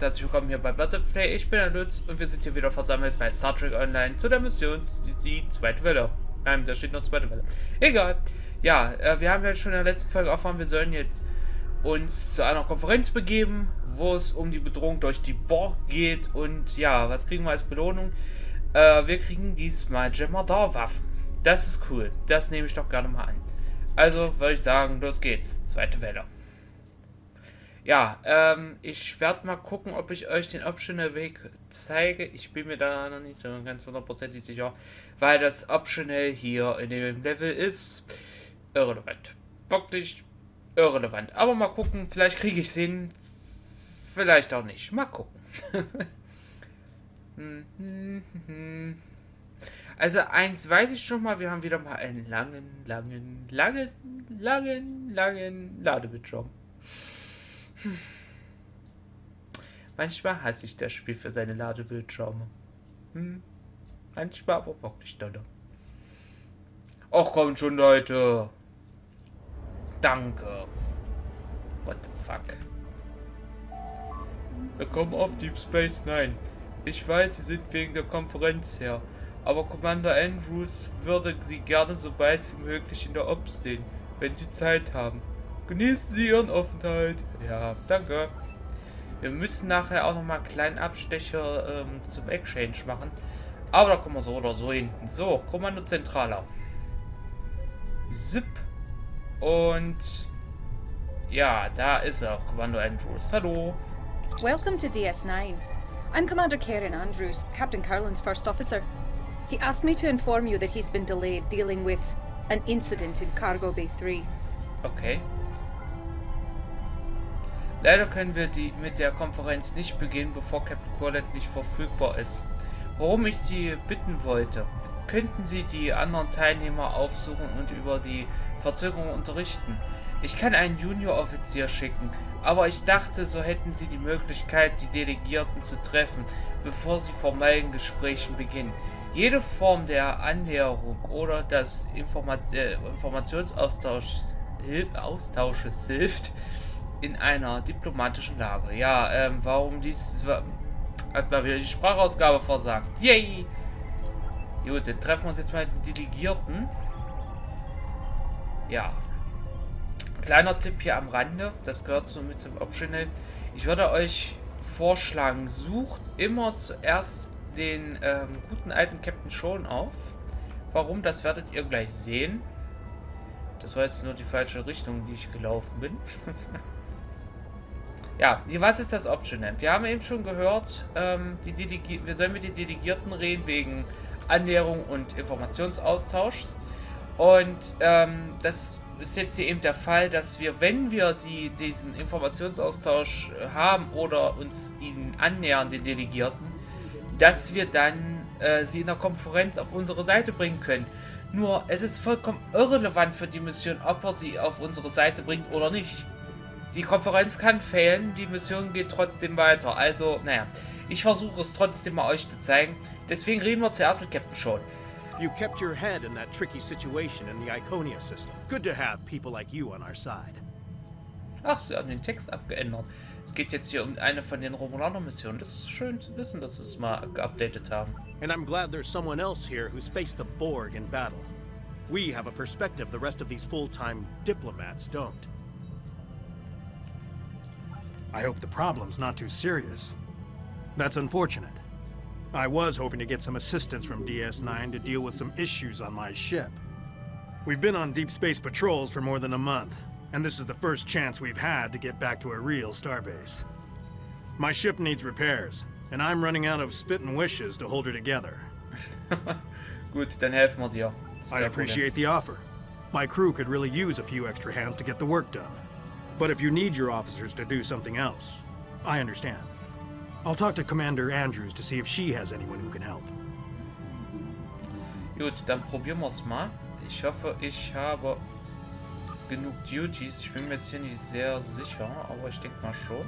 herzlich willkommen hier bei BoP Livestream. Ich bin der Lutz und wir sind hier wieder versammelt bei Star Trek Online zu der Mission die Zweite Welle. Nein, da steht noch Zweite Welle. Egal. Ja, wir haben ja schon in der letzten Folge erfahren, wir sollen jetzt uns zu einer Konferenz begeben, wo es um die Bedrohung durch die Borg geht. Und ja, was kriegen wir als Belohnung? Wir kriegen diesmal Waffen. Das ist cool. Das nehme ich doch gerne mal an. Also würde ich sagen, los geht's. Zweite Welle. Ja, ich werde mal gucken, ob ich euch den Optional Weg zeige. Ich bin mir da noch nicht so ganz hundertprozentig sicher, weil das Optional hier in dem Level ist irrelevant. Wirklich irrelevant. Aber mal gucken, vielleicht kriege ich es hin, vielleicht auch nicht. Mal gucken. Also eins weiß ich schon mal, wir haben wieder mal einen langen Ladebildschirm. Manchmal hasse ich das Spiel für seine Ladebildschirme. Manchmal aber wirklich dolle. Ach komm schon, Leute. Danke. What the fuck? Willkommen auf Deep Space Nine. Ich weiß, Sie sind wegen der Konferenz her, aber Commander Andrews würde Sie gerne so bald wie möglich in der Ops sehen, wenn Sie Zeit haben. Genießen Sie Ihren Aufenthalt. Ja, danke. Wir müssen nachher auch nochmal einen kleinen Abstecher zum Exchange machen. Aber da kommen wir so oder so hin. So, Kommando Zentraler. Zip. Und ja, da ist er, Kommando Andrews. Hallo. Welcome to DS9. I'm Commander Karen Andrews, Captain Carlin's first officer. He asked me to inform you that he's been delayed dealing with an incident in Cargo Bay 3. Okay. Leider können wir mit der Konferenz nicht beginnen, bevor Captain Corlett nicht verfügbar ist. Worum ich Sie bitten wollte, könnten Sie die anderen Teilnehmer aufsuchen und über die Verzögerung unterrichten. Ich kann einen Junior-Offizier schicken, aber ich dachte, so hätten Sie die Möglichkeit, die Delegierten zu treffen, bevor Sie formellen Gesprächen beginnen. Jede Form der Annäherung oder des Informationsaustauschs hilft in einer diplomatischen Lage. Ja, warum dies... Hat mal wieder die Sprachausgabe versagt. Yay! Gut, dann treffen wir uns jetzt mal mit den Delegierten. Ja. Kleiner Tipp hier am Rande, das gehört so mit zum Optional. Ich würde euch vorschlagen, sucht immer zuerst den guten alten Captain Schon auf. Warum, das werdet ihr gleich sehen. Das war jetzt nur die falsche Richtung, die ich gelaufen bin. Ja, was ist das Optional? Wir haben eben schon gehört, wir sollen mit den Delegierten reden wegen Annäherung und Informationsaustauschs. Und das ist jetzt hier eben der Fall, dass wir, wenn wir diesen Informationsaustausch haben oder uns ihnen annähern, den Delegierten, dass wir dann sie in der Konferenz auf unsere Seite bringen können. Nur, es ist vollkommen irrelevant für die Mission, ob er sie auf unsere Seite bringt oder nicht. Die Konferenz kann fehlen, die Mission geht trotzdem weiter. Also, naja, ich versuche es trotzdem mal euch zu zeigen. Deswegen reden wir zuerst mit Captain Schon. You kept your head in that tricky situation in the Iconia system. Good to have people like you on our side. Ach, sie haben den Text abgeändert. Es geht jetzt hier um eine von den Romulaner-Missionen. Das ist schön zu wissen, dass sie es mal geupdatet haben. And I'm glad there's someone else here who's faced the Borg in battle. We have a perspective the rest of these full-time diplomats don't. I hope the problem's not too serious. That's unfortunate. I was hoping to get some assistance from DS9 to deal with some issues on my ship. We've been on deep space patrols for more than a month, and this is the first chance we've had to get back to a real starbase. My ship needs repairs, and I'm running out of spit and wishes to hold her together. Gut, dann helfen wir dir. I appreciate the offer. My crew could really use a few extra hands to get the work done. But if you need your officers to do something else, I understand. I'll talk to Commander Andrews to see if she has anyone who can help. Gut, dann probieren wir es mal. Ich hoffe, ich habe genug Duties. Ich bin mir jetzt hier nicht sehr sicher, aber ich denke mal schon.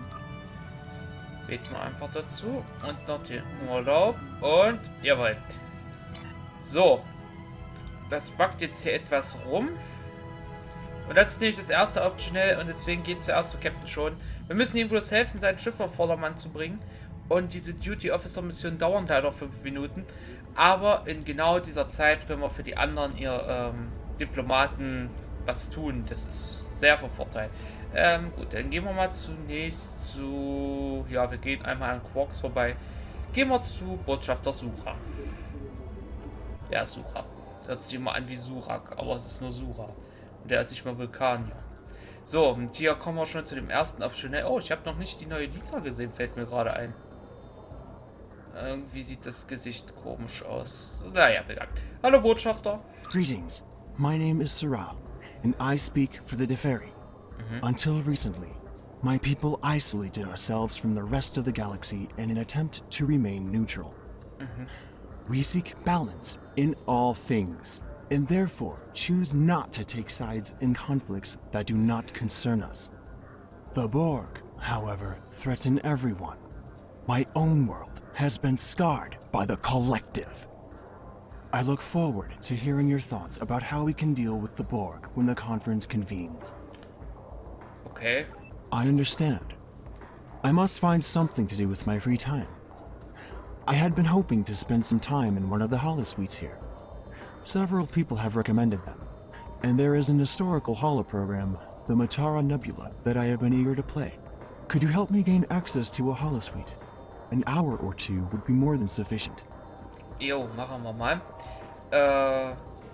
Beten wir einfach dazu. Und noch den Urlaub. Und jawohl. So. Das backt jetzt hier etwas rum. Und das ist nämlich das erste Optionell und deswegen geht zuerst zu Captain schon. Wir müssen ihm bloß helfen, sein Schiff auf Vordermann zu bringen. Und diese Duty Officer Missionen dauern leider 5 Minuten. Aber in genau dieser Zeit können wir für die anderen ihr Diplomaten was tun. Das ist sehr von Vorteil. Gut, dann gehen wir mal zunächst zu... Ja, wir gehen einmal an Quarks vorbei. Gehen wir zu Botschafter Sura. Ja, Sura. Das hört sich immer an wie Surak, aber es ist nur Sura. Und der ist nicht mal Vulkanier. So, und hier kommen wir schon zu dem ersten Optionell. Oh, ich habe noch nicht die neue Lita gesehen, fällt mir gerade ein. Irgendwie sieht das Gesicht komisch aus. Naja, egal. Hallo Botschafter. Greetings. My name is Sarah, and I speak for the Deferi. Until recently, my people isolated ourselves from the rest of the galaxy in an attempt to remain neutral. We seek balance in all things, and therefore choose not to take sides in conflicts that do not concern us. The Borg, however, threaten everyone. My own world has been scarred by the collective. I look forward to hearing your thoughts about how we can deal with the Borg when the conference convenes. Okay. I understand. I must find something to do with my free time. I had been hoping to spend some time in one of the holosuites here. Several people have recommended them, and there is an historical holo program, the Matara Nebula, that I have been eager to play. Could you help me gain access to a holosuite? An hour or two would be more than sufficient. Jo, machen wir mal.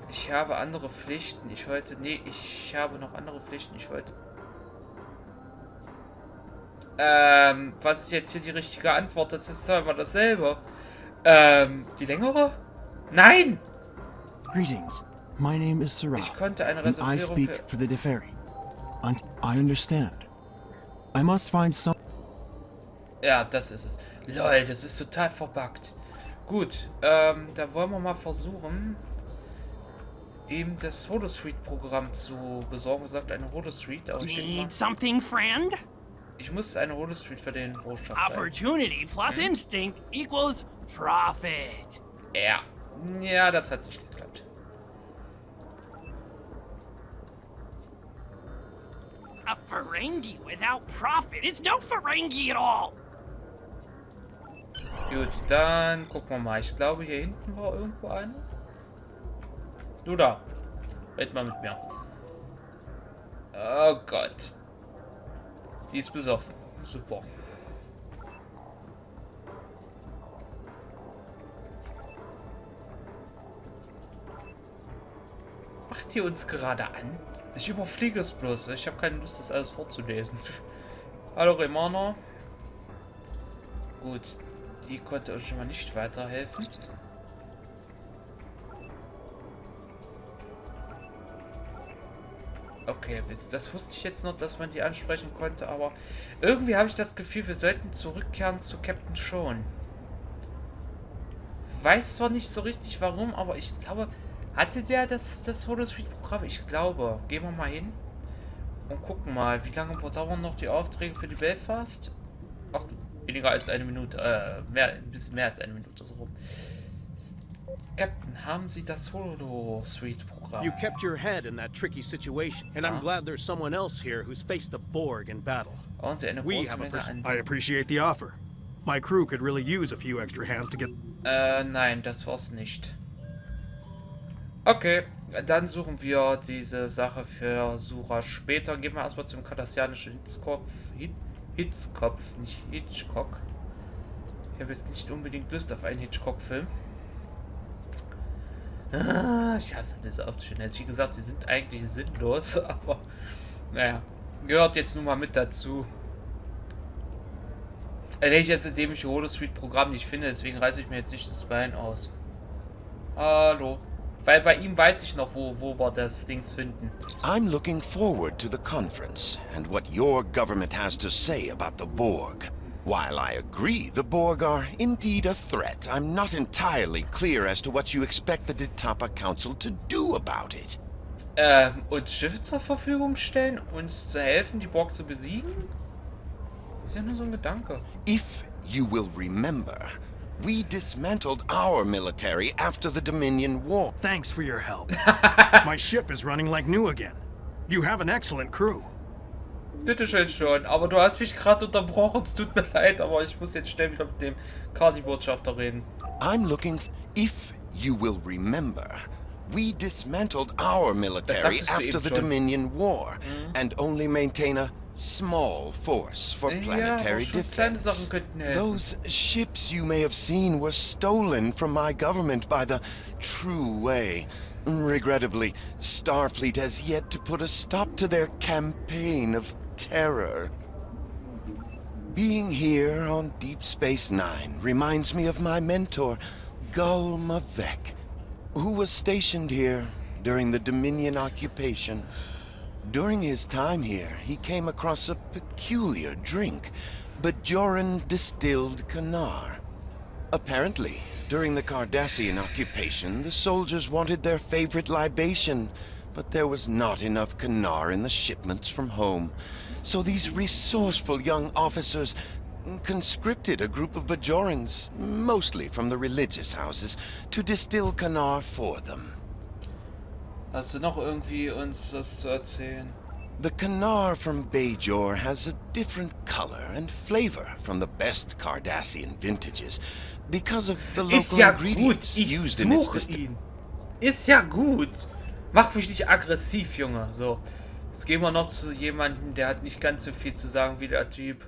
Ich habe andere Pflichten. Ich habe noch andere Pflichten. Was ist jetzt hier die richtige Antwort? Das ist zwar immer dasselbe. Die längere? Nein! Greetings. My name is Sarah. Ich konnte eine and I Reservierung speak for the Deferi. I understand. I must find some... Ja, das ist es. Lol, das ist total verbuggt. Gut, da wollen wir mal versuchen, eben das Holosuite-Programm zu besorgen. Sagt eine Holosuite, aber ich denke mal, Need something, friend? ich muss eine Holosuite für den Botschafter. Opportunity plus instinct equals profit. Ja, das hat nicht geklappt. A Ferengi without profit is no Ferengi at all. Gut, dann gucken wir mal. Ich glaube, hier hinten war irgendwo eine. Du da. Red mal mit mir. Oh Gott. Die ist besoffen. Super. Macht ihr uns gerade an? Ich überfliege es bloß. Ich habe keine Lust, das alles vorzulesen. Hallo Remana. Gut. Die konnte uns schon mal nicht weiterhelfen. Okay, das wusste ich jetzt noch, dass man die ansprechen konnte, aber irgendwie habe ich das Gefühl, wir sollten zurückkehren zu Captain Sean. Weiß zwar nicht so richtig warum, aber ich glaube, hatte der das Holosuite-Programm? Ich glaube. Gehen wir mal hin und gucken mal, wie lange dauern noch die Aufträge für die Belfast? Ach du. Weniger als eine Minute, ein bisschen mehr als eine Minute so rum. Captain, haben Sie das Holo-Suite-Programm? You kept your head in that tricky situation, and I'm glad there's someone else here who's faced the Borg in battle. Brauchen Sie eine We große have a Menge an... I appreciate the offer. My crew could really use a few extra hands to get... Nein, das war's nicht. Okay, dann suchen wir diese Sache für Sura später. Gehen wir erstmal zum kardassianischen Hitzkopf, nicht Hitchcock. Ich habe jetzt nicht unbedingt Lust auf einen Hitchcock-Film. Ich hasse diese Optionals. Wie gesagt, sie sind eigentlich sinnlos, aber naja, gehört jetzt nun mal mit dazu. Wenn ich jetzt das dämliche Holosuite-Programm nicht finde, deswegen reiße ich mir jetzt nicht das Bein aus. Hallo. Weil bei ihm weiß ich noch, wo wir das Dings finden. I'm looking forward to the conference and what your government has to say about the Borg. While I agree the Borg are indeed a threat, I'm not entirely clear as to what you expect the Ditapa Council to do about it. Uns Schiffe zur Verfügung stellen, uns zu helfen, die Borg zu besiegen? Das ist ja nur so ein Gedanke. If you will remember, we dismantled our military after the Dominion War. Thanks for your help. My ship is running like new again. You have an excellent crew. Bitteschön schon, aber du hast mich gerade unterbrochen, es tut mir leid, aber ich muss jetzt schnell wieder mit dem Kadi-Botschafter reden. I'm looking... If you will remember, we dismantled our military after the Dominion War and only maintain a small force for planetary defense. Those ships you may have seen were stolen from my government by the true way. Regrettably, Starfleet has yet to put a stop to their campaign of terror. Being here on Deep Space Nine reminds me of my mentor, Gul Mavek, who was stationed here during the Dominion occupation. During his time here, he came across a peculiar drink, Bajoran distilled Kanar. Apparently, during the Cardassian occupation, the soldiers wanted their favorite libation, but there was not enough Kanar in the shipments from home. So these resourceful young officers conscripted a group of Bajorans, mostly from the religious houses, to distill Kanar for them. Hast du noch irgendwie uns das zu erzählen? The Kanar from Bajor has a different color and flavor from the best Cardassian vintages because of the local ingredients used in its distillation. Ist ja gut. Mach mich nicht aggressiv, Junge. So. Jetzt gehen wir noch zu jemandem, der hat nicht ganz so viel zu sagen wie der Typ.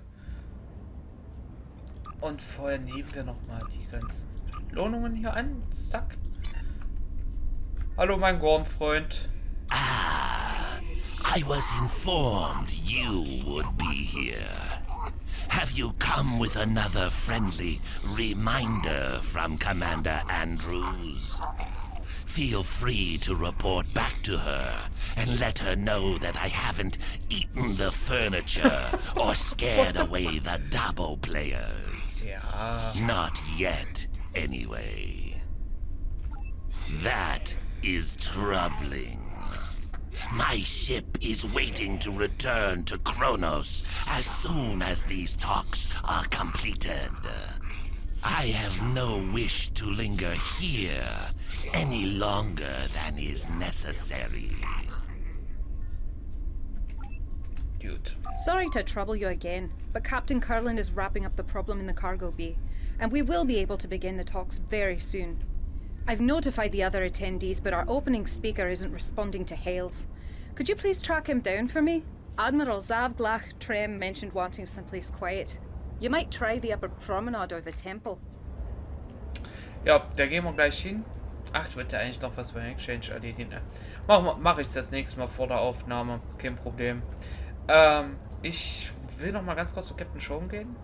Und vorher nehmen wir nochmal die ganzen Belohnungen hier an. Zack. Hallo, mein Gorn-Freund. I was informed you would be here. Have you come with another friendly reminder from Commander Andrews? Feel free to report back to her and let her know that I haven't eaten the furniture or scared away the Dabo players. Ja. Not yet, anyway. That is troubling. My ship is waiting to return to Kronos as soon as these talks are completed. I have no wish to linger here any longer than is necessary. Gut. Sorry to trouble you again, but Captain Curlin is wrapping up the problem in the cargo bay, and we will be able to begin the talks very soon. I've notified the other attendees, but our opening speaker isn't responding to hails. Could you please track him down for me? Admiral Zavglach Trem mentioned wanting someplace quiet. You might try the upper promenade or the temple. Ja, da gehen wir gleich hin. Ach, ich wollte eigentlich noch was beim Exchange erledigen. Mach ich das nächste Mal vor der Aufnahme. Kein Problem. Ich will noch mal ganz kurz zu Captain Schon gehen.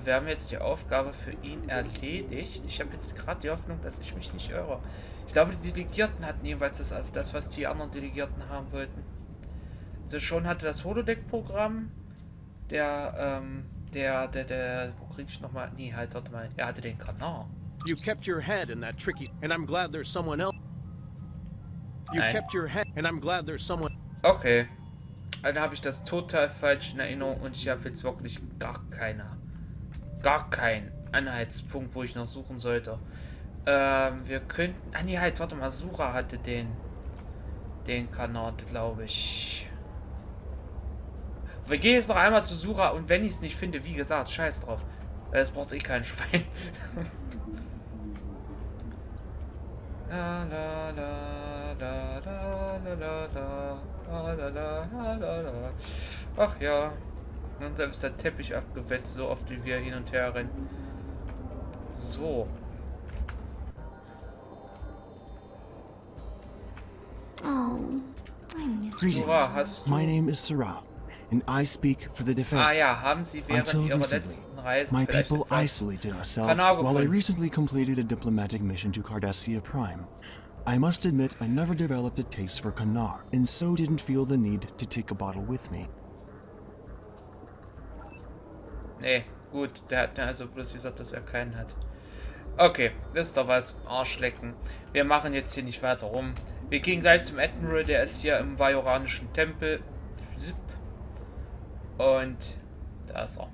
Wir haben jetzt die Aufgabe für ihn erledigt. Ich habe jetzt gerade die Hoffnung, dass ich mich nicht irre. Ich glaube, die Delegierten hatten jeweils das, was die anderen Delegierten haben wollten. Also Schon hatte das Holodeck-Programm. Wo krieg ich nochmal? Nee, halt, warte mal. Er hatte den Kanal. You kept your head in that tricky, and I'm glad there's someone else. You Nein. kept your head, and I'm glad there's someone. Okay. Dann habe ich das total falsch in Erinnerung und ich habe jetzt wirklich gar keinen Anhaltspunkt, wo ich noch suchen sollte. Wir könnten... Ah nee, halt, warte mal, Sura hatte den Kanal, glaube ich. Wir gehen jetzt noch einmal zu Sura und wenn ich es nicht finde, wie gesagt, scheiß drauf. Es braucht eh kein Schwein. La la la la la la la la la la la la. Ach ja. Und selbst der Teppich abgewetzt, so oft wie wir hin und her rennen. So. Oh, I miss you. Sura, hast du... My name is Sarah, and I speak for the defense. Ah ja, haben sie während Until ihrer recently, letzten Reisen my vielleicht people etwas isolated ourselves Kanal while I gefunden? recently completed a diplomatic mission to Cardassia Prime. I must admit I never developed a taste for Kanar, and so didn't feel the need to take a bottle with me. Nee, gut, der hat mir also bloß gesagt, dass er keinen hat. Okay, wisst ihr was? Arschlecken. Wir machen jetzt hier nicht weiter rum. Wir gehen gleich zum Admiral, der ist hier im bajoranischen Tempel. Und da ist er.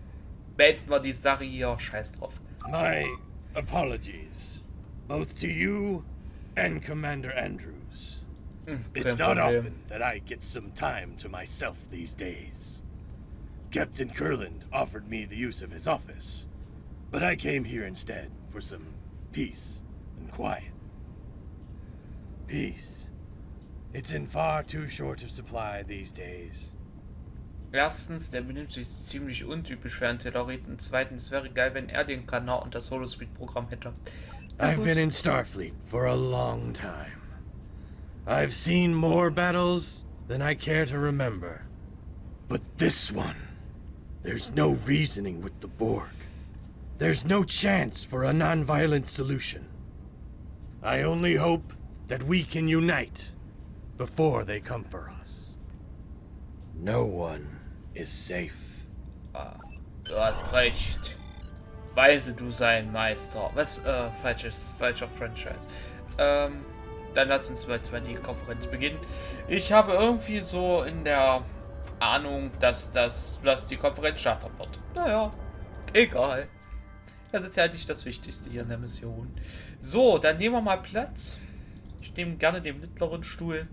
Beenden wir die Sache hier, scheiß drauf. My apologies, both to you and Commander Andrews. It's not often that I get some time to myself these days. Captain Kurland offered me the use of his office, but I came here instead for some peace and quiet. Peace. It's in far too short of supply these days. Erstens, der benimmt sich ziemlich untypisch für einen Terroriten. Zweitens, wäre geil, wenn er den Kanal und das Holospeed-Programm hätte. I've been in Starfleet for a long time. I've seen more battles than I care to remember. But this one, there's no reasoning with the Borg. There's no chance for a non-violent solution. I only hope that we can unite before they come for us. No one is safe. Du hast recht. Weise du sein Meister. Was? Falscher Franchise. Dann lass uns mal die Konferenz beginnen. Ich habe irgendwie so in der Ahnung, dass die Konferenz starten wird. Naja, egal. Das ist ja nicht das Wichtigste hier in der Mission. So, dann nehmen wir mal Platz. Ich nehme gerne den mittleren Stuhl.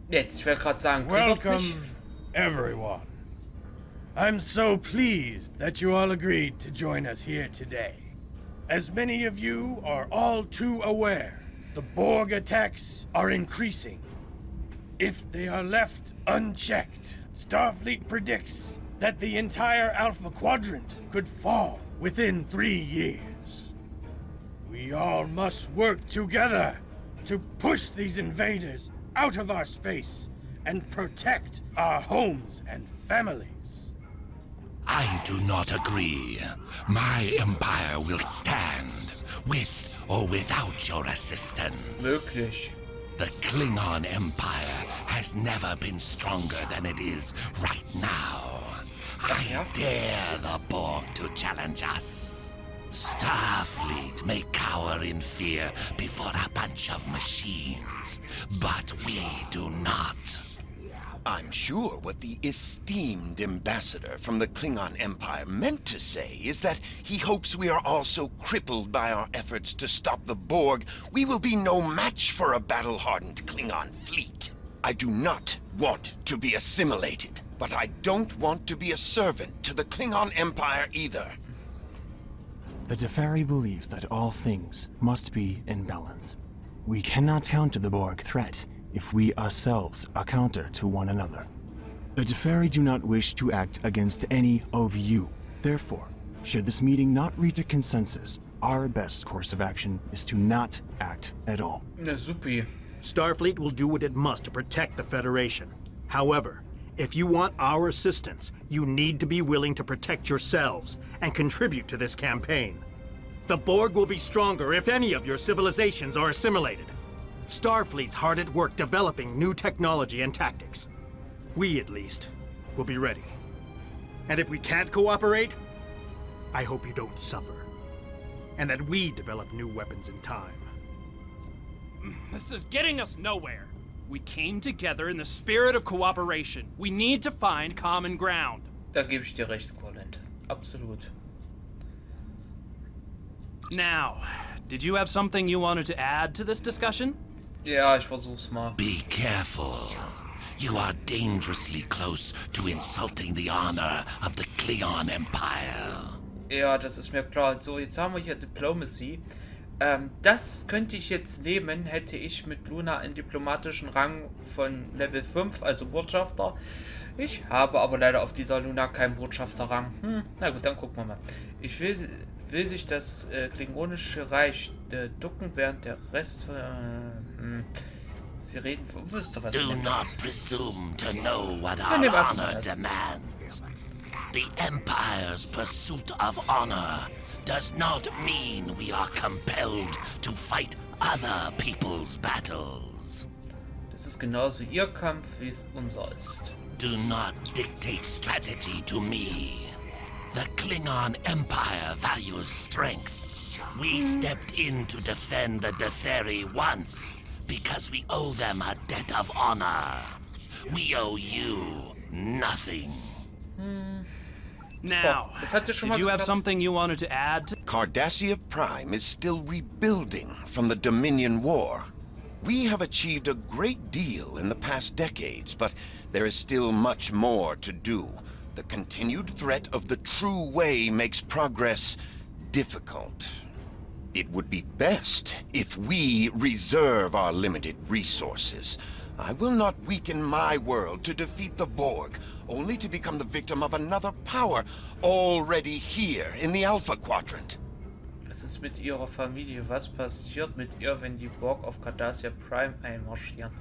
Jetzt, ich werde gerade sagen, welcome, everyone. I'm so pleased that you all agreed to join us here today. As many of you are all too aware, the Borg attacks are increasing. If they are left unchecked, Starfleet predicts that the entire Alpha Quadrant could fall within 3 years. We all must work together to push these invaders out of our space and protect our homes and families. I do not agree. My empire will stand, with or without your assistance. Möglich. The Klingon Empire has never been stronger than it is right now. I dare the Borg to challenge us. Starfleet may cower in fear before a bunch of machines, but we do not. I'm sure what the esteemed ambassador from the Klingon Empire meant to say is that he hopes we are all so crippled by our efforts to stop the Borg, we will be no match for a battle-hardened Klingon fleet. I do not want to be assimilated, but I don't want to be a servant to the Klingon Empire either. The Deferi believe that all things must be in balance. We cannot counter the Borg threat if we ourselves are counter to one another. The Deferi do not wish to act against any of you. Therefore, should this meeting not reach a consensus, our best course of action is to not act at all. Na supi. Starfleet will do what it must to protect the Federation. However, if you want our assistance, you need to be willing to protect yourselves and contribute to this campaign. The Borg will be stronger if any of your civilizations are assimilated. Starfleet's hard at work developing new technology and tactics. We, at least, will be ready. And if we can't cooperate, I hope you don't suffer. And that we develop new weapons in time. This is getting us nowhere. We came together in the spirit of cooperation. We need to find common ground. Da gebe ich dir recht, Kurland. Absolut. Now, did you have something you wanted to add to this discussion? Ja, ich versuch's mal. Be careful. You are dangerously close to insulting the honor of the Klingon Empire. Ja, das ist mir klar. So, jetzt haben wir hier Diplomacy. Das könnte ich jetzt nehmen, hätte ich mit Luna einen diplomatischen Rang von Level 5, also Botschafter. Ich habe aber leider auf dieser Luna keinen Botschafterrang. Na gut, dann gucken wir mal. Ich will sich das Klingonische Reich ducken, während der Rest von... Sie reden... Wisst ihr was? Do not presume to know what our honor demands. The Empire's pursuit of honor does not mean we are compelled to fight other people's battles. Das ist genauso ihr Kampf, wie es unser ist. Do not dictate strategy to me. The Klingon Empire values strength. We stepped in to defend the Deferi once because we owe them a debt of honor. We owe you nothing. Now, das hatte schon mal did you have geklappt. something you wanted to add? Cardassia Prime is still rebuilding from the Dominion War. We have achieved a great deal in the past decades, but there is still much more to do. The continued threat of the true way makes progress difficult. It would be best if we reserve our limited resources. I will not weaken my world to defeat the Borg, only to become the victim of another power already here in the Alpha Quadrant. Was ist mit ihrer Familie? Was passiert mit ihr, wenn die Borg auf Cardassia Prime einmarschieren?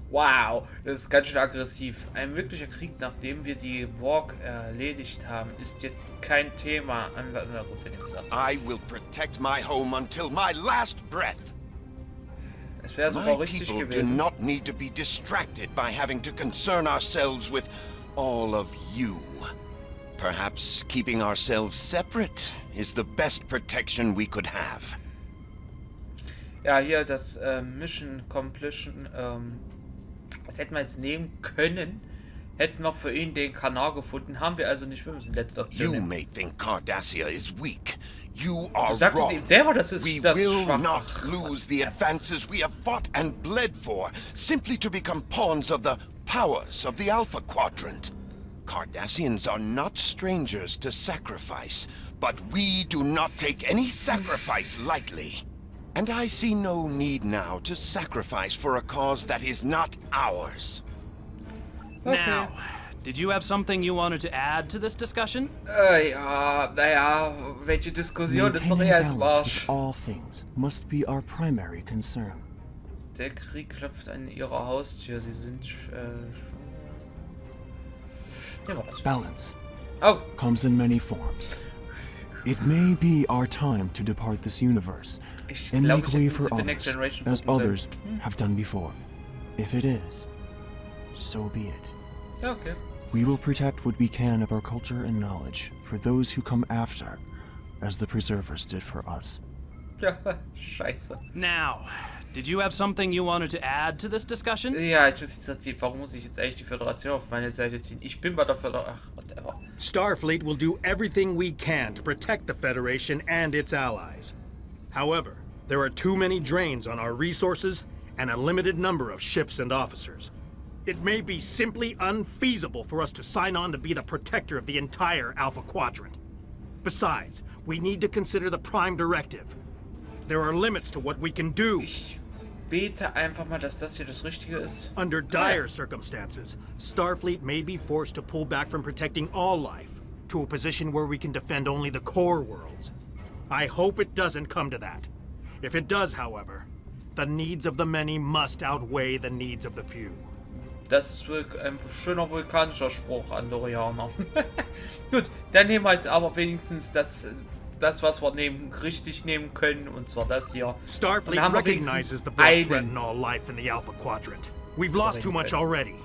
Wow, das ist ganz schön aggressiv. Ein möglicher Krieg, nachdem wir die Borg erledigt haben, ist jetzt kein Thema. Na gut, wir nehmen es erst. I will protect my home until my last breath. Es wäre sogar My richtig people do gewesen. not need to be distracted by having to concern ourselves with all of you. Perhaps keeping ourselves separate is the best protection we could have. Ja, hier das Mission Completion. Das hätten wir jetzt nehmen können. Hätten wir für ihn den Kanal gefunden. Haben wir also nicht. Wir müssen letzte Option You nehmen. may think Cardassia is weak. You are Du sagtest wrong. eben selber, das ist We das will schwach. not lose the advances we have fought and bled for, simply to become pawns of the powers of the Alpha Quadrant. Cardassians are not strangers to sacrifice, but we do not take any sacrifice lightly. And I see no need now to sacrifice for a cause that is not ours. Now, did you have something you wanted to add to this discussion? Ja, naja, welche Diskussion ist doch Maintaining eher als balance Marsch. with all things must be our primary concern. Der Krieg klopft an ihrer Haustür. Sie sind ja, war das. Balance Oh, comes in many forms. It may be our time to depart this universe ich and glaube, make ich way hätte for für The Next others, Generation as gucken sollen. others have done before. If it is, so be it. Ja, okay. We will protect what we can of our culture and knowledge for those who come after, as the preservers did for us. Ja, scheiße. Now, did you have something you wanted to add to this discussion? Ja, ich weiß jetzt, warum muss ich jetzt eigentlich die Föderation auf meine Seite ziehen? Ich bin bei der Föderation. Ach, whatever. Starfleet will do everything we can to protect the Federation and its allies. However, there are too many drains on our resources and a limited number of ships and officers. It may be simply unfeasible for us to sign on to be the protector of the entire Alpha Quadrant. Besides, we need to consider the Prime Directive. There are limits to what we can do. Ich bete einfach mal, dass das hier das Richtige ist. Under dire circumstances, Starfleet may be forced to pull back from protecting all life to a position where we can defend only the core worlds. I hope it doesn't come to that. If it does, however, the needs of the many must outweigh the needs of the few. Das ist wohl ein schöner vulkanischer Spruch, Andorianer. Gut, dann nehmen wir jetzt aber wenigstens das was wir richtig nehmen können, und zwar das hier. Starfleet haben wir recognizes wenigstens the Borg einen. threaten all life in the Alpha Quadrant. We've lost too much already.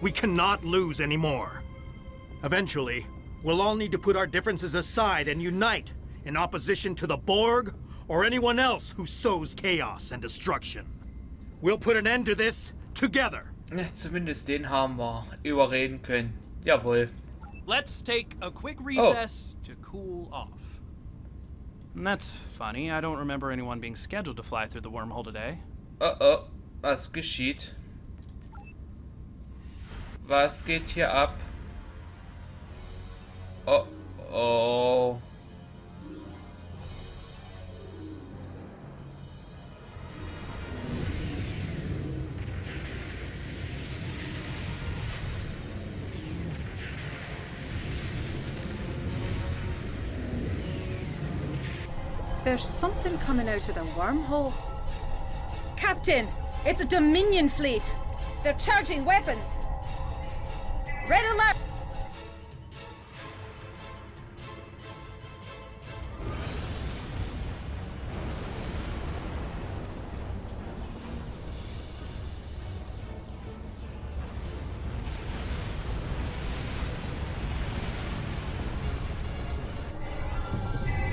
We cannot lose anymore. Eventually, we'll all need to put our differences aside and unite in opposition to the Borg or anyone else who sows chaos and destruction. We'll put an end to this together. Ja, zumindest den haben wir überreden können. Jawohl. Let's take a quick recess to cool off. That's funny. I don't remember anyone being scheduled to fly through the wormhole today. Oh, was geschieht? Was geht hier ab? Oh. There's something coming out of the wormhole. Captain, it's a Dominion fleet. They're charging weapons. Red alert!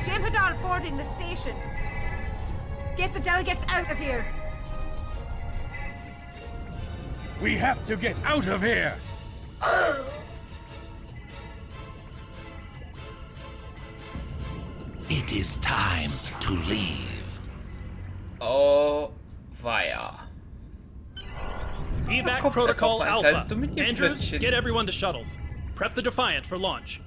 Jem'Hadar boarding the station. Get the delegates out of here. We have to get out of here! It is time to leave. Oh, weia. Evac kommt Protocol einfach mal ein kleines Alpha. Dominion-Pflötzchen. Andrews, get everyone to shuttles. Prep the Defiant for launch.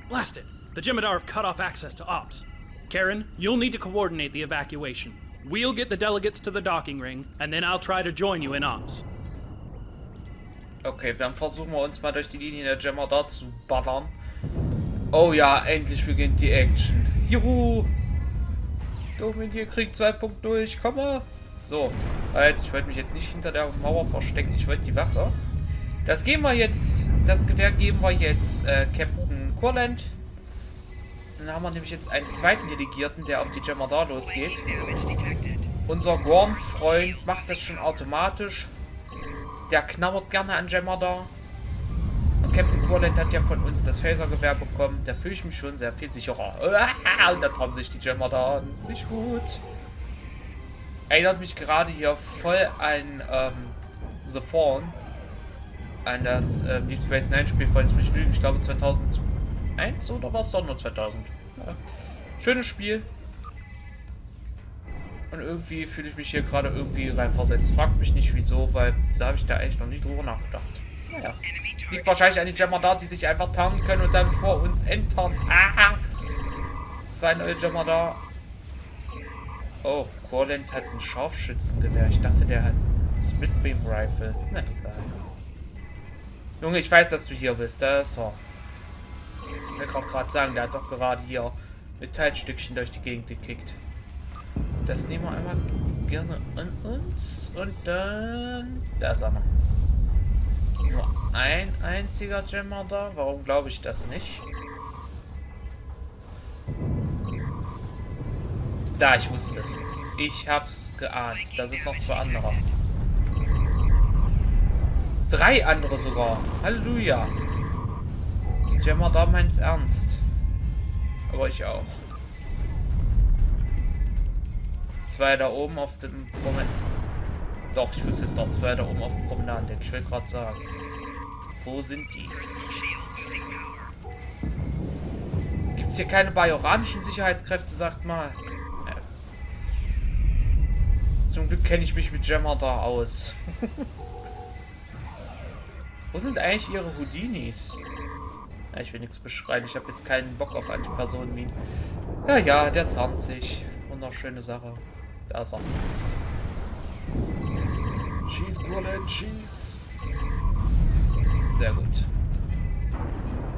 Blast it. The Jemadar have cut off access to ops. Karen, you'll need to coordinate the evacuation. We'll get the delegates to the docking ring, and then I'll try to join you in ops. Okay, dann versuchen wir uns mal durch die Linie der Jemadar zu ballern. Oh ja, endlich beginnt die Action. Juhu! Dominion Krieg 2.0, ich komme! So, ich wollte mich jetzt nicht hinter der Mauer verstecken, ich wollte die Wache. Das Gewehr geben wir jetzt Captain Kurland. Dann haben wir nämlich jetzt einen zweiten Delegierten, der auf die Jemadar losgeht. Unser Gorn-Freund macht das schon automatisch. Der knabbert gerne an Jemadar. Und Captain Kurland hat ja von uns das Phasergewehr bekommen. Da fühle ich mich schon sehr viel sicherer. Und da trauen sich die Jemadar an. Nicht gut. Erinnert mich gerade hier voll an The Fallen. An das Deep Space Nine Spiel von mich lügen. Ich glaube 2001 oder war es doch nur 2000. Ja. Schönes Spiel. Und irgendwie fühle ich mich hier gerade irgendwie reinversetzt. Fragt mich nicht wieso, weil da habe ich da eigentlich noch nie drüber nachgedacht. Naja. Liegt wahrscheinlich an die Jemadar, die sich einfach tarnen können und dann vor uns enttarnen. Aha! 2 neue Jemadar. Oh, Kurland hat ein Scharfschützengewehr. Ich dachte, der hat ein Split-Beam Rifle. Na egal. Junge, ich weiß, dass du hier bist. Da ist er. Ich will auch gerade sagen, der hat doch gerade hier Metallstückchen durch die Gegend gekickt. Das nehmen wir einmal gerne an uns. Und dann... Da ist er noch. Nur ein einziger Jemadar. Warum glaube ich das nicht? Da, ich wusste es. Ich hab's geahnt. Da sind noch 2 andere. 3 andere sogar. Halleluja. Die Jemadar meint's ernst. Aber ich auch. 2 da oben auf dem Promenade. Doch, ich wusste es doch. 2 da oben auf dem Promenadendeck. Ich will gerade sagen. Wo sind die? Gibt's hier keine bajoranischen Sicherheitskräfte, sagt mal. Zum Glück kenne ich mich mit Jemadar aus. Wo sind eigentlich ihre Houdinis? Ja, ich will nichts beschreien. Ich habe jetzt keinen Bock auf Antipersonenminen. Ja, ja, der tarnt sich. Wunderschöne Sache. Da ist er. Schieß, Kurland, schieß. Sehr gut.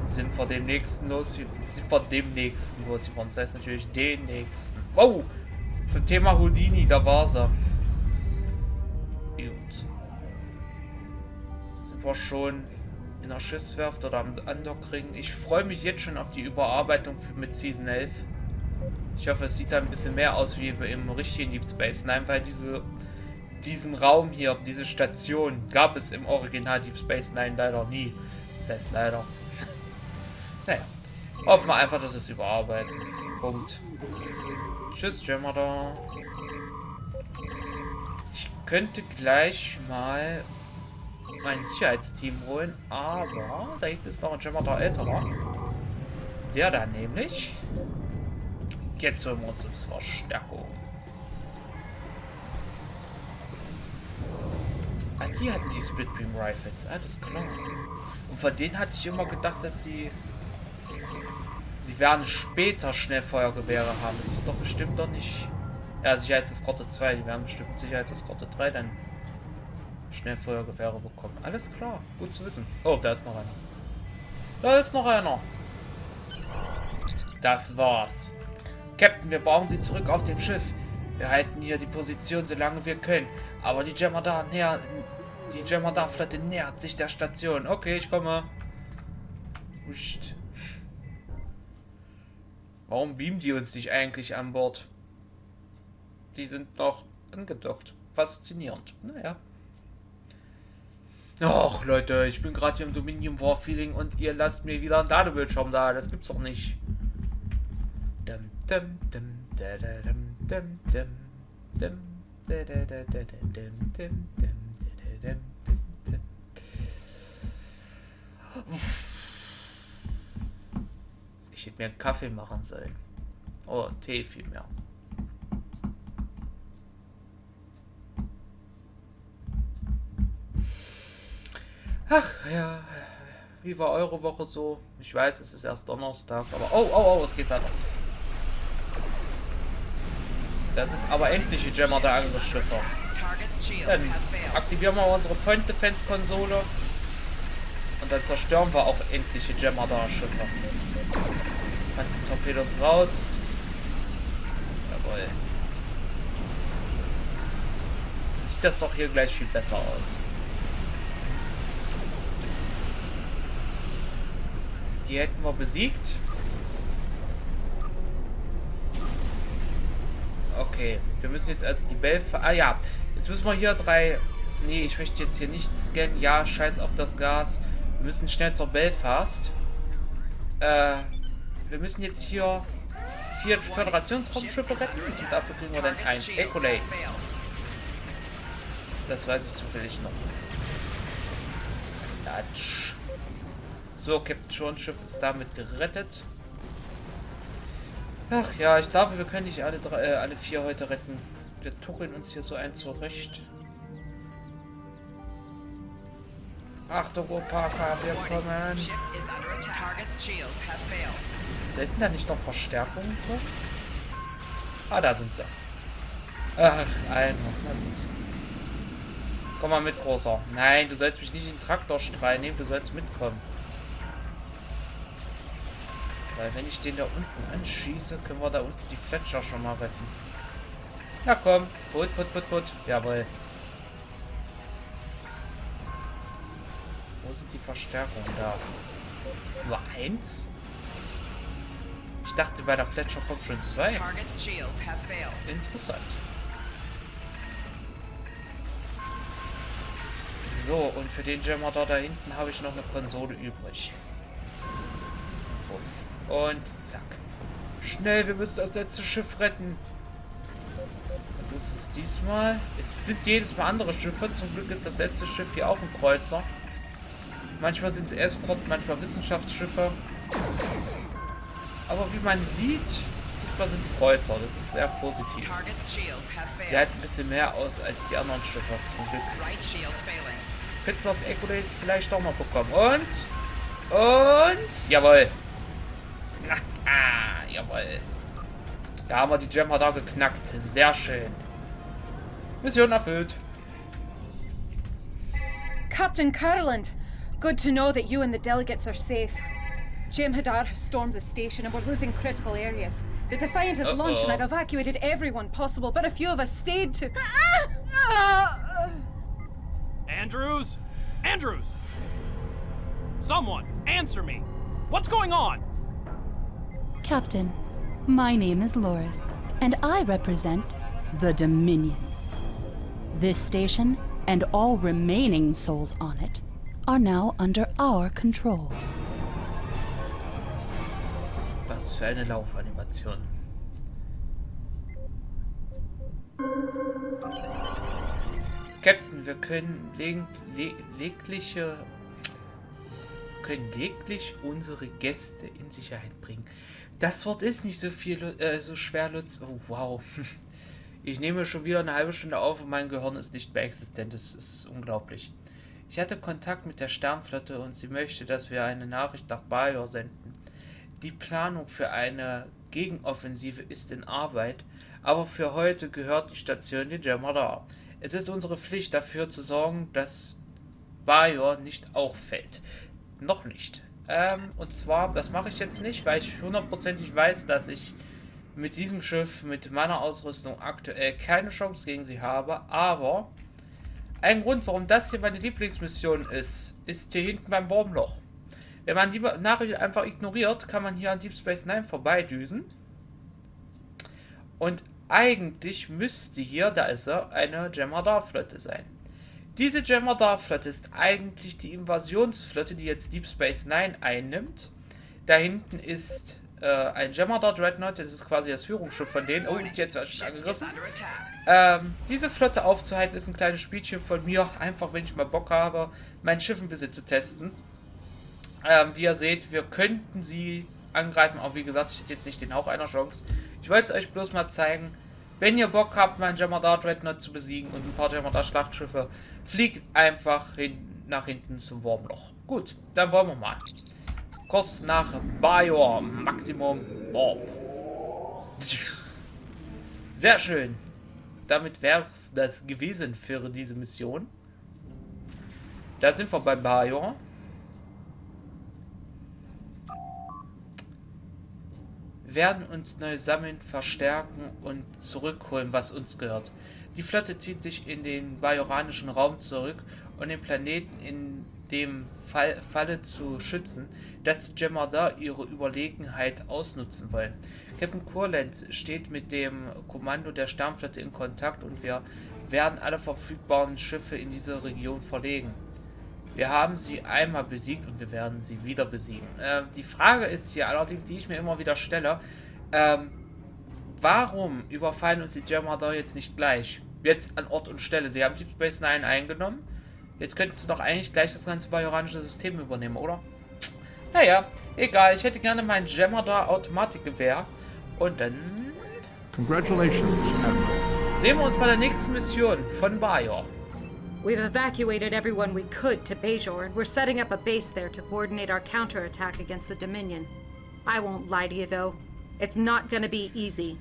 Sind wir dem nächsten los? Das heißt natürlich den nächsten. Wow! Zum Thema Houdini, da war sie. Gut. Sind wir schon in der Schiffswerft oder am Andockring? Ich freue mich jetzt schon auf die Überarbeitung mit Season 11. Ich hoffe, es sieht da ein bisschen mehr aus wie im richtigen Deep Space Nine, weil diesen Raum hier, diese Station, gab es im Original Deep Space Nine leider nie. Das heißt leider. Naja. Hoffen wir einfach, dass es überarbeiten. Punkt. Tschüss, Jemadar. Ich könnte gleich mal mein Sicherheitsteam holen, aber da hinten ist noch ein Jemadar älterer. Der da nämlich. Jetzt holen wir uns Verstärkung. Ah, die hatten die Split Beam Rifles, alles klar. Und von denen hatte ich immer gedacht, dass sie werden später Schnellfeuergewehre haben. Das ist doch bestimmt doch nicht... Ja, Sicherheitseskorte 2, die werden bestimmt Sicherheitseskorte 3 dann Schnellfeuergewehre bekommen. Alles klar, gut zu wissen. Oh, da ist noch einer. Da ist noch einer. Das war's. Captain, wir brauchen Sie zurück auf dem Schiff. Wir halten hier die Position, solange wir können. Aber die Jemadar-Flotte nähert sich der Station. Okay, ich komme. Uscht. Warum beamen die uns nicht eigentlich an Bord? Die sind noch angedockt. Faszinierend. Naja. Och, Leute, ich bin gerade hier im Dominion War Feeling und ihr lasst mir wieder einen Ladebildschirm da. Das gibt's doch nicht. Ich hätte mir einen Kaffee machen sollen. Oh, Tee vielmehr. Ach ja, wie war eure Woche so? Ich weiß, es ist erst Donnerstag, aber oh, es geht weiter. Da sind aber endliche Jammer der Angriffsschiffe. Dann aktivieren wir unsere Point Defense Konsole und dann zerstören wir auch endliche Jammer der Schiffe. Torpedos raus. Jawohl. Sieht das doch hier gleich viel besser aus. Die hätten wir besiegt. Okay, wir müssen jetzt also die Belfast... Ah ja, jetzt müssen wir hier 3... Nee, ich möchte jetzt hier nicht scannen. Ja, scheiß auf das Gas. Wir müssen schnell zur Belfast. Wir müssen jetzt hier 4 Föderationsraumschiffe retten. Und dafür kriegen wir dann ein Ecolate. Das weiß ich zufällig noch. Latsch. So, Captain Johns Schiff ist damit gerettet. Ach ja, ich glaube, wir können nicht alle 4 heute retten. Wir tuckeln uns hier so ein zurecht. Achtung, Opaka, wir kommen. Selten da nicht noch Verstärkungen? Ah, da sind sie. Ach, einer. Na gut. Komm mal mit, Großer. Nein, du sollst mich nicht in den Traktorstrahl nehmen, du sollst mitkommen. Weil wenn ich den da unten anschieße, können wir da unten die Fletcher schon mal retten. Na komm, put. Jawohl. Wo sind die Verstärkungen da? Nur 1? Ich dachte, bei der Fletcher kommt schon 2. Interessant. So, und für den Jammer da hinten habe ich noch eine Konsole übrig. Uff. Und zack. Schnell, wir müssen das letzte Schiff retten. Was ist es diesmal? Es sind jedes Mal andere Schiffe. Zum Glück ist das letzte Schiff hier auch ein Kreuzer. Manchmal sind es Escort, manchmal Wissenschaftsschiffe. Aber wie man sieht, diesmal sind es Kreuzer. Das ist sehr positiv. Die halten ein bisschen mehr aus als die anderen Schiffe. Zum Glück. Könnten wir das Ecolate vielleicht auch mal bekommen. Und jawohl. Jawohl. Da haben wir die Jammer da geknackt. Sehr schön. Mission erfüllt. Captain Curland, good to know that you and the delegates are safe. Jem'Hadar have stormed the station and we're losing critical areas. The Defiant has launched and I've evacuated everyone possible, but a few of us stayed to... Andrews? Andrews! Someone, answer me! What's going on? Captain, my name is Loris, and I represent the Dominion. This station, and all remaining souls on it, are now under our control. Was für eine Laufanimation. Captain, wir können lediglich unsere Gäste in Sicherheit bringen. Das Wort ist nicht so so schwer, Lutz. Oh, wow. Ich nehme schon wieder eine halbe Stunde auf und mein Gehirn ist nicht mehr existent. Das ist unglaublich. Ich hatte Kontakt mit der Sternflotte und sie möchte, dass wir eine Nachricht nach Bajor senden. Die Planung für eine Gegenoffensive ist in Arbeit, aber für heute gehört die Station den Jem'Hadar. Es ist unsere Pflicht, dafür zu sorgen, dass Bajor nicht auch fällt. Noch nicht. Und zwar, das mache ich jetzt nicht, weil ich hundertprozentig weiß, dass ich mit diesem Schiff, mit meiner Ausrüstung aktuell keine Chance gegen sie habe, aber ein Grund, warum das hier meine Lieblingsmission ist hier hinten beim Wurmloch. Wenn man die Nachricht einfach ignoriert, kann man hier an Deep Space Nine vorbeidüsen. Und eigentlich müsste hier, da ist er, eine Jem'Hadar-Flotte sein. Diese Jem'Hadar-Flotte ist eigentlich die Invasionsflotte, die jetzt Deep Space Nine einnimmt. Da hinten ist ein Jem'Hadar Dreadnought, das ist quasi das Führungsschiff von denen. Oh, und jetzt wird schon angegriffen. Diese Flotte aufzuhalten ist ein kleines Spielchen von mir. Einfach, wenn ich mal Bock habe, mein Schiff ein bisschen zu testen. Wie ihr seht, wir könnten sie angreifen. Aber wie gesagt, ich hätte jetzt nicht den Hauch einer Chance. Ich wollte es euch bloß mal zeigen. Wenn ihr Bock habt, meinen Jem'Hadar Dreadnought zu besiegen und ein paar Jem'Hadar Schlachtschiffe, fliegt einfach nach hinten zum Wurmloch. Gut, dann wollen wir mal. Kurs nach Bajor, Maximum BoP. Sehr schön. Damit wäre es das gewesen für diese Mission. Da sind wir bei Bajor. Werden uns neu sammeln, verstärken und zurückholen, was uns gehört. Die Flotte zieht sich in den bajoranischen Raum zurück, um den Planeten in dem Falle zu schützen, dass die Jem'Hadar ihre Überlegenheit ausnutzen wollen. Captain Kurland steht mit dem Kommando der Sternflotte in Kontakt und wir werden alle verfügbaren Schiffe in diese Region verlegen. Wir haben sie einmal besiegt und wir werden sie wieder besiegen. Die Frage ist hier allerdings, die ich mir immer wieder stelle, warum überfallen uns die Jem'Hadar jetzt nicht gleich? Jetzt an Ort und Stelle. Sie haben Deep Space Nine eingenommen. Jetzt könnten sie doch eigentlich gleich das ganze bajoranische System übernehmen, oder? Naja, egal. Ich hätte gerne mein Jem'Hadar Automatikgewehr. Und dann Congratulations, Admiral. sehen wir uns bei der nächsten Mission von Bajor. We've evacuated everyone we could to Bajor, and we're setting up a base there to coordinate our counterattack against the Dominion. I won't lie to you, though. It's not gonna be easy.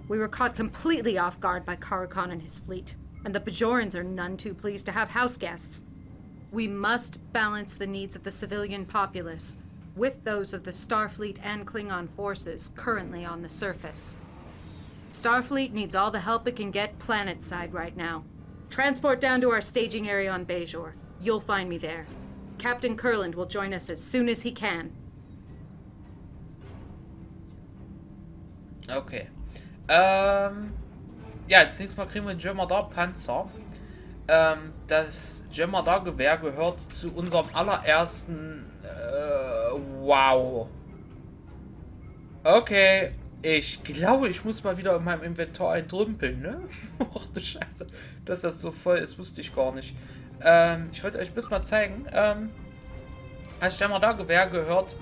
We were caught completely off guard by Karakan and his fleet, and the Bajorans are none too pleased to have house guests. We must balance the needs of the civilian populace with those of the Starfleet and Klingon forces currently on the surface. Starfleet needs all the help it can get planet-side right now. Transport down to our staging area on Bajor. You'll find me there. Captain Kurland will join us as soon as he can. Okay. Ja, als nächstes Mal kriegen wir einen Jem'Hadar Panzer. Das Jem'Hadar Gewehr gehört zu unserem allerersten... wow. Okay. Ich glaube, ich muss mal wieder in meinem Inventar entrümpeln, ne? Ach du Scheiße. Dass das so voll ist, wusste ich gar nicht. Ich wollte euch bloß mal zeigen. Das Jem'Hadar Gewehr gehört...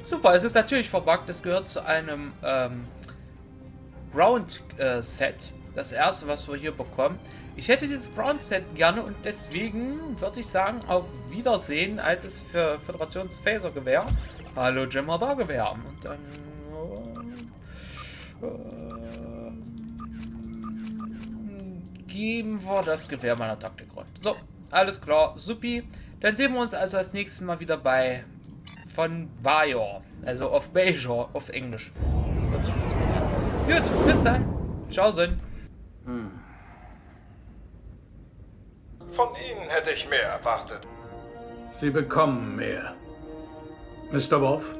Super, es ist natürlich verbuggt. Es gehört zu einem Ground-Set. Das erste, was wir hier bekommen. Ich hätte dieses Ground-Set gerne und deswegen würde ich sagen, auf Wiedersehen, altes Föderations-Phaser-Gewehr. Hallo Jem'Hadar-Gewehr. Und dann... geben wir das Gewehr meiner Taktikrolle. So, alles klar, supi. Dann sehen wir uns also das nächste Mal wieder bei von Bajor, also auf Bajor auf Englisch. Gut, bis dann. Ciao, Sinn. Von Ihnen hätte ich mehr erwartet. Sie bekommen mehr. Mr. Wolf?